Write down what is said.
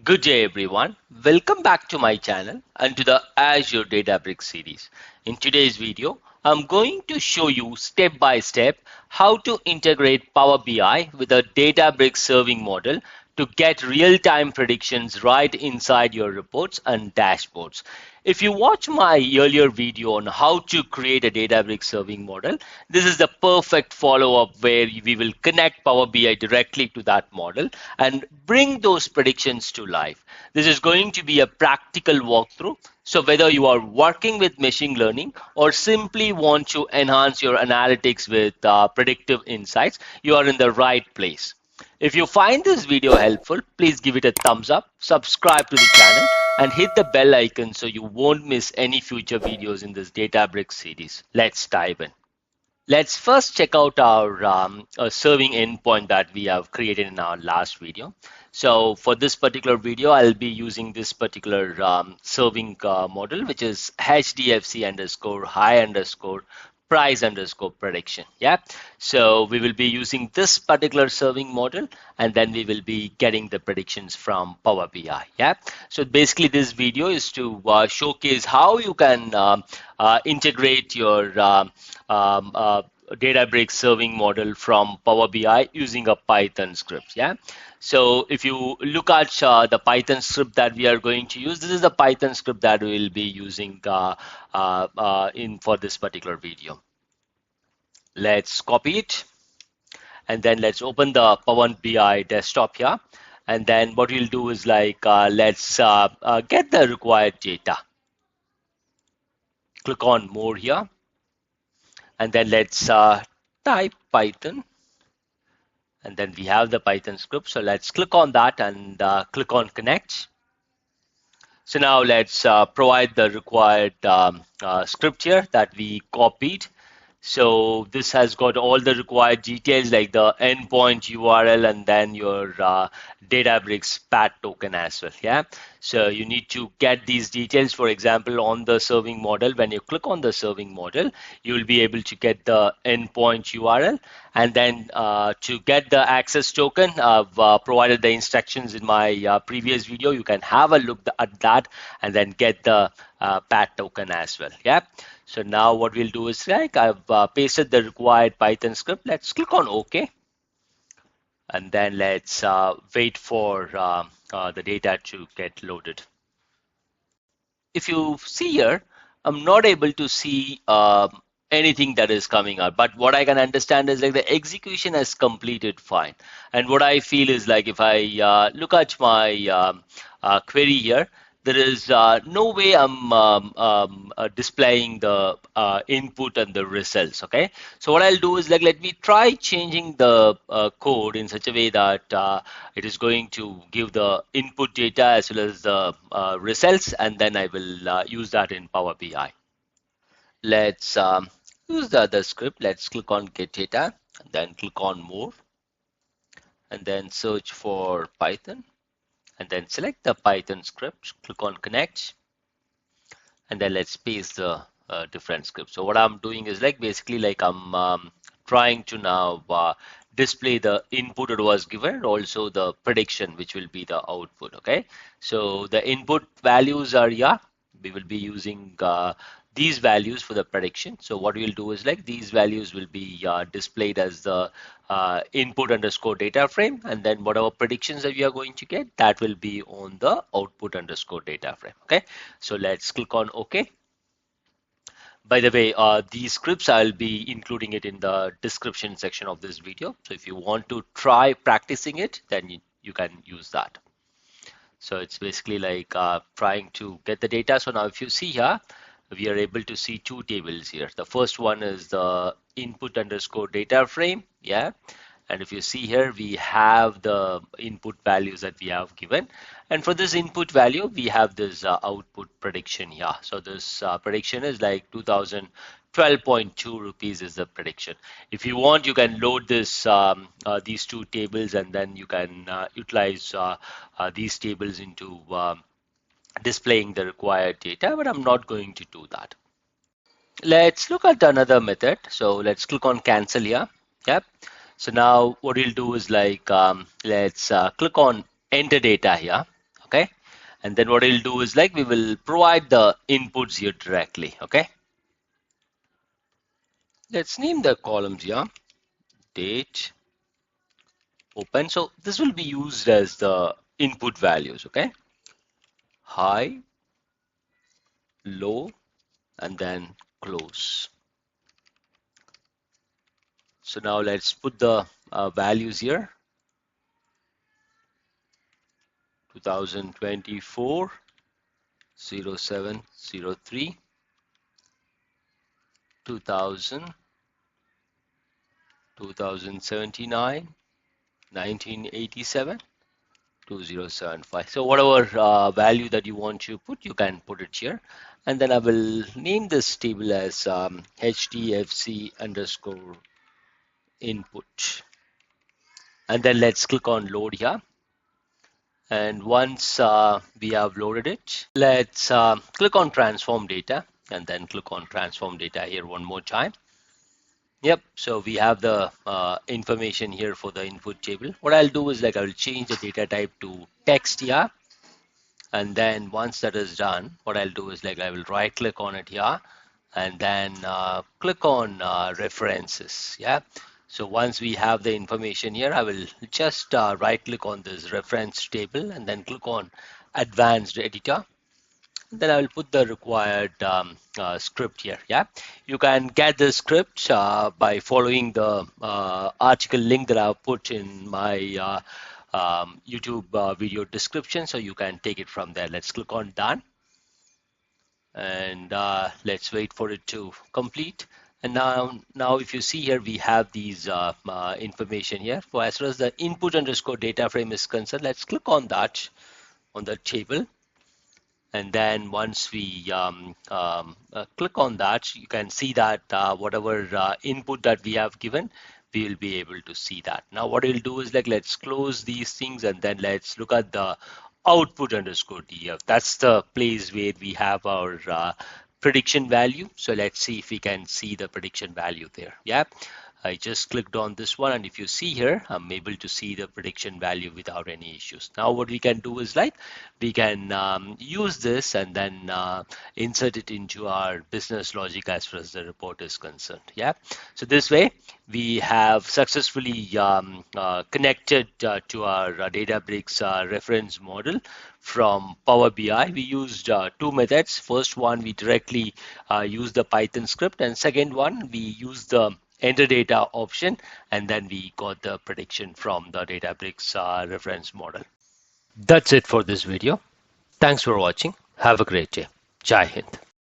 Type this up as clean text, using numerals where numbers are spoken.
Good day everyone. Welcome back to my channel and to the Azure Databricks series. In today's video, I'm going to show you step by step how to integrate Power BI with a Databricks serving model to get real-time predictions right inside your reports and dashboards. If you watch my earlier video on how to create a Databricks serving model, this is the perfect follow-up where we will connect Power BI directly to that model and bring those predictions to life. This is going to be a practical walkthrough. So whether you are working with machine learning or simply want to enhance your analytics with predictive insights, you are in the right place. If you find this video helpful, please give it a thumbs up, subscribe to the channel, and hit the bell icon so you won't miss any future videos in this Databricks series. Let's dive in. Let's first check out our serving endpoint that we have created in our last video. So for this particular video, I'll be using this particular serving model, which is HDFC underscore high underscore price underscore prediction. Yeah, so we will be using this particular serving model, and then we will be getting the predictions from Power BI. Yeah, so basically this video is to showcase how you can integrate your Databricks serving model from Power BI using a Python script. Yeah, so if you look at the Python script that we are going to use, this is the Python script that we will be using for this particular video. Let's copy it, and then let's open the Power BI desktop here. And then what we'll do is let's get the required data. Click on more here, and then let's type Python. And then we have the Python script. So let's click on that and click on connect. So now let's provide the required script here that we copied. So this has got all the required details like the endpoint URL and then your Databricks PAT token as well. Yeah. So you need to get these details. For example, on the serving model, when you click on the serving model, you will be able to get the endpoint URL. And then to get the access token, I've provided the instructions in my previous video. You can have a look at that and then get the PAT token as well. Yeah. So now what we'll do is I've pasted the required Python script. Let's click on OK. And then let's wait for the data to get loaded. If you see here, I'm not able to see anything that is coming out, but what I can understand is the execution has completed fine. And what I feel is if I look at my query here, there is no way I'm displaying the input and the results. Okay, so what I'll do is let me try changing the code in such a way that it is going to give the input data as well as the results, and then I will use that in Power BI. Let's use the other script. Let's click on get data and then click on more and then search for Python. And then select the Python script, click on connect, and then let's paste the different scripts. So what I'm doing is basically I'm trying to now display the input that was given and also the prediction, which will be the output. Okay, so the input values are we will be using these values for the prediction. So what we'll do is these values will be displayed as the input underscore data frame, and then whatever predictions that we are going to get, that will be on the output underscore data frame. Okay, so let's click on OK. By the way, these scripts I'll be including it in the description section of this video. So if you want to try practicing it, then you can use that. So it's basically trying to get the data. So now if you see here, we are able to see two tables here. The first one is the input underscore data frame. Yeah. And if you see here, we have the input values that we have given. And for this input value, we have this output prediction here. So this prediction is 2012.2 rupees is the prediction. If you want, you can load this these two tables, and then you can utilize these tables into displaying the required data, but I'm not going to do that. Let's look at another method. So let's click on cancel here. Yep. So now what we'll do is let's click on enter data here. Okay, And then what we'll do is like we will provide the inputs here directly. Okay. Let's name the columns here. Date, open. So this will be used as the input values. Okay. High, low, and then close. So now let's put the values here. 2024 0703 2000 2079 1987 2075. So whatever value that you want to put, you can put it here. And then I will name this table as HDFC underscore input. And then let's click on load here. And once we have loaded it, let's click on transform data and then click on transform data here one more time. Yep, so we have the information here for the input table. What I'll do is like I will change the data type to text here. And then once that is done, what I'll do is like I will right click on it here and then click on references. Yeah. So once we have the information here, I will just right click on this reference table and then click on advanced editor. Then I will put the required script here. Yeah, you can get the script by following the article link that I've put in my YouTube video description. So you can take it from there. Let's click on done. And let's wait for it to complete. And now if you see here, we have these information here. For as far as the input underscore data frame is concerned, let's click on that on the table. And then once we click on that, you can see that whatever input that we have given, we will be able to see that. Now what we'll do is like let's close these things and then let's look at the output underscore df. That's the place where we have our prediction value. So let's see if we can see the prediction value there. Yeah. I just clicked on this one, and if you see here, I'm able to see the prediction value without any issues. Now what we can do is like we can use this and then insert it into our business logic as far as the report is concerned. Yeah, so this way we have successfully connected to our Databricks reference model from Power BI. We used two methods. First one, we directly use the Python script, and second one, we use the enter data option, and then we got the prediction from the Databricks reference model. That's it for this video. Thanks for watching. Have a great day. Jai Hind.